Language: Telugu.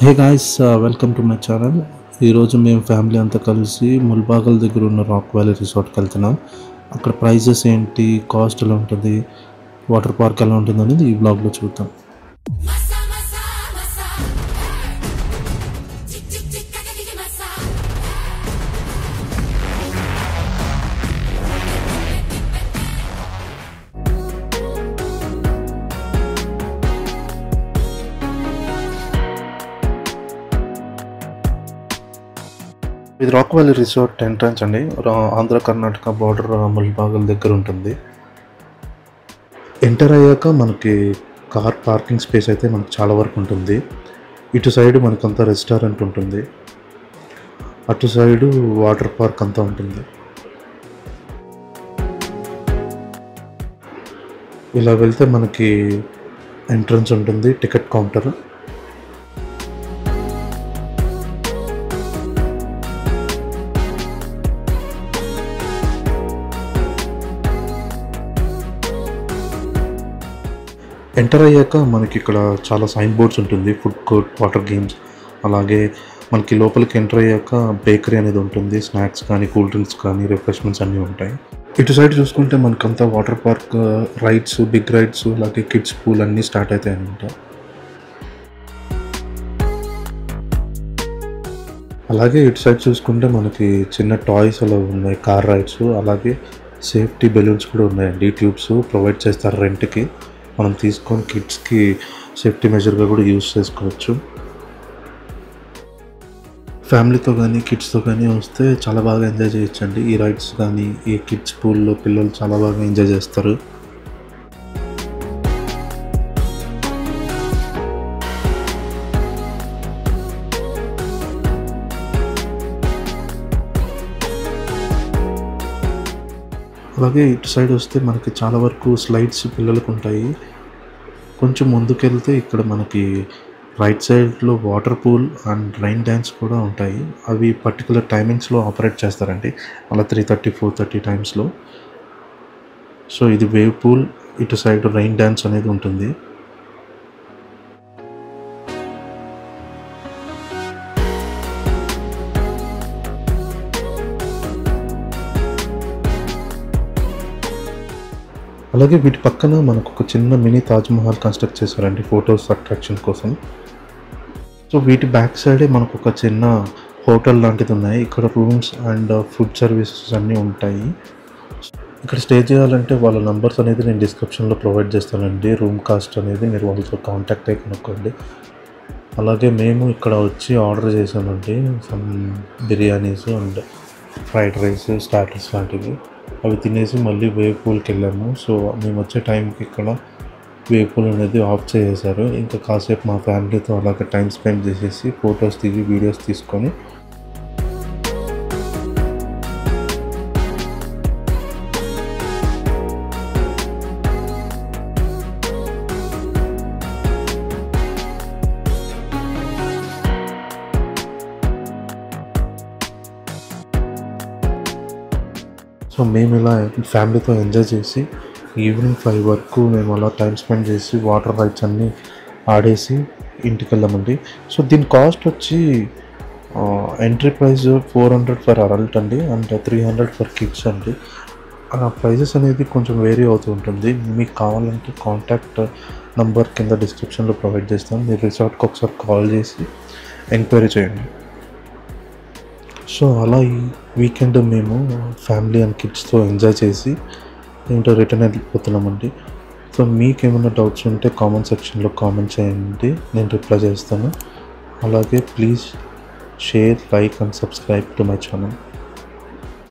Hey guys, welcome to my channel. ఈరోజు మేము ఫ్యామిలీ అంతా కలిసి ముల్బాగల్ దగ్గర ఉన్న రాక్ వ్యాలీ రిసార్ట్కి వెళ్తున్నాం. అక్కడ ప్రైజెస్ ఏంటి, కాస్ట్ ఎలా ఉంటుంది, వాటర్ పార్క్ ఎలా ఉంటుంది అనేది ఈ బ్లాగ్లో చూద్దాం. ఇది రాక్ వ్యాలీ రిసార్ట్ ఎంట్రన్స్ అండి. ఆంధ్ర కర్ణాటక బార్డర్ ముల్బాగల్ దగ్గర ఉంటుంది. ఎంటర్ అయ్యాక మనకి కార్ పార్కింగ్ స్పేస్ అయితే మనకు చాలా వరకు ఉంటుంది. ఇటు సైడ్ మనకంతా రెస్టారెంట్ ఉంటుంది, అటు సైడు వాటర్ పార్క్ అంతా ఉంటుంది. ఇలా వెళ్తే మనకి ఎంట్రన్స్ ఉంటుంది, టికెట్ కౌంటర్. ఎంటర్ అయ్యాక మనకి ఇక్కడ చాలా సైన్ బోర్డ్స్ ఉంటుంది, ఫుడ్ కోర్ట్, వాటర్ గేమ్స్. అలాగే మనకి లోపలికి ఎంటర్ అయ్యాక బేకరీ అనేది ఉంటుంది, స్నాక్స్ కానీ కూల్ డ్రింక్స్ కానీ రిఫ్రెష్మెంట్స్ అన్నీ ఉంటాయి. ఇటు సైడ్ చూసుకుంటే మనకంతా water park, rides, big rides, అలాగే కిడ్స్ పూల్ అన్నీ స్టార్ట్ అవుతాయి అన్నమాట. అలాగే ఇటు సైడ్ చూసుకుంటే మనకి చిన్న టాయ్స్ అలా ఉన్నాయి, కార్ రైడ్స్. అలాగే సేఫ్టీ బెలూన్స్ కూడా ఉన్నాయండి, ట్యూబ్స్ ప్రొవైడ్ చేస్తారు రెంట్కి. మనం తీసుకొని కిడ్స్కి సేఫ్టీ మెజర్గా కూడా యూజ్ చేసుకోవచ్చు. ఫ్యామిలీతో కానీ కిడ్స్తో కానీ వస్తే చాలా బాగా ఎంజాయ్ చేయొచ్చండి. ఈ రైడ్స్ కానీ ఈ కిడ్స్ పూల్లో పిల్లలు చాలా బాగా ఎంజాయ్ చేస్తారు. అలాగే ఇటు సైడ్ వస్తే మనకి చాలా వరకు స్లైడ్స్ పిల్లలకు ఉంటాయి. కొంచెం ముందుకెళ్తే ఇక్కడ మనకి రైట్ సైడ్లో water pool and rain dance కూడా ఉంటాయి. అవి పర్టికులర్ టైమింగ్స్లో ఆపరేట్ చేస్తారండి, అలా 3:30, 4:30 టైమ్స్లో. సో ఇది వేవ్ పూల్, ఇటు సైడ్ రైన్ డ్యాన్స్ అనేది ఉంటుంది. అలాగే వీటి పక్కన మనకు ఒక చిన్న మినీ తాజ్మహల్ కన్స్ట్రక్ట్ చేశారండి, ఫొటోస్ అట్రాక్షన్ కోసం. సో వీటి బ్యాక్ సైడే మనకు ఒక చిన్న హోటల్ లాంటిది ఉన్నాయి. ఇక్కడ రూమ్స్ అండ్ ఫుడ్ సర్వీసెస్ అన్నీ ఉంటాయి. ఇక్కడ స్టే చేయాలంటే వాళ్ళ నంబర్స్ అనేది నేను డిస్క్రిప్షన్లో ప్రొవైడ్ చేస్తానండి. రూమ్ కాస్ట్ అనేది మీరు వాళ్ళతో కాంటాక్ట్ అయ్యి కనుక్కోండి. అలాగే మేము ఇక్కడ వచ్చి ఆర్డర్ చేసామండి, some biryanis and fried rice, starters లాంటివి. అవి తినేసి మళ్ళీ వేవ్ పూల్కి వెళ్ళాము. సో మేము వచ్చే టైంకి ఇక్కడ వేవ్ పూల్ అనేది ఆఫ్ చేసేసారు. ఇంకా కాసేపు మా ఫ్యామిలీతో అలాగే టైం స్పెండ్ చేసేసి ఫొటోస్ దిగి వీడియోస్ తీసుకొని సో మేము ఇలా ఫ్యామిలీతో ఎంజాయ్ చేసి ఈవినింగ్ 5 వరకు మేము అలా టైం స్పెండ్ చేసి వాటర్ రైడ్స్ అన్నీ ఆడేసి ఇంటికి వెళ్ళామండి. సో దీని కాస్ట్ వచ్చి ఎంట్రీ ప్రైస్ 400 ఫర్ అడల్ట్ అండి, అండ్ 300 ఫర్ కిడ్స్ అండి. ప్రైజెస్ అనేది కొంచెం వేరీ అవుతూ ఉంటుంది. మీకు కావాలంటే కాంటాక్ట్ నంబర్ కింద డిస్క్రిప్షన్లో ప్రొవైడ్ చేస్తాను. మీరు రిసార్ట్కి ఒకసారి కాల్ చేసి ఎంక్వైరీ చేయండి. సో అలా ఈ వీకెండ్ మేము ఫ్యామిలీ అండ్ కిడ్స్తో ఎంజాయ్ చేసి ఏంటో రిటర్న్ వెళ్ళిపోతున్నామండి. సో మీకు ఏమైనా డౌట్స్ ఉంటే కామెంట్ సెక్షన్లో కామెంట్ చేయండి, నేను రిప్లై చేస్తాను. అలాగే please share, like and subscribe to my channel.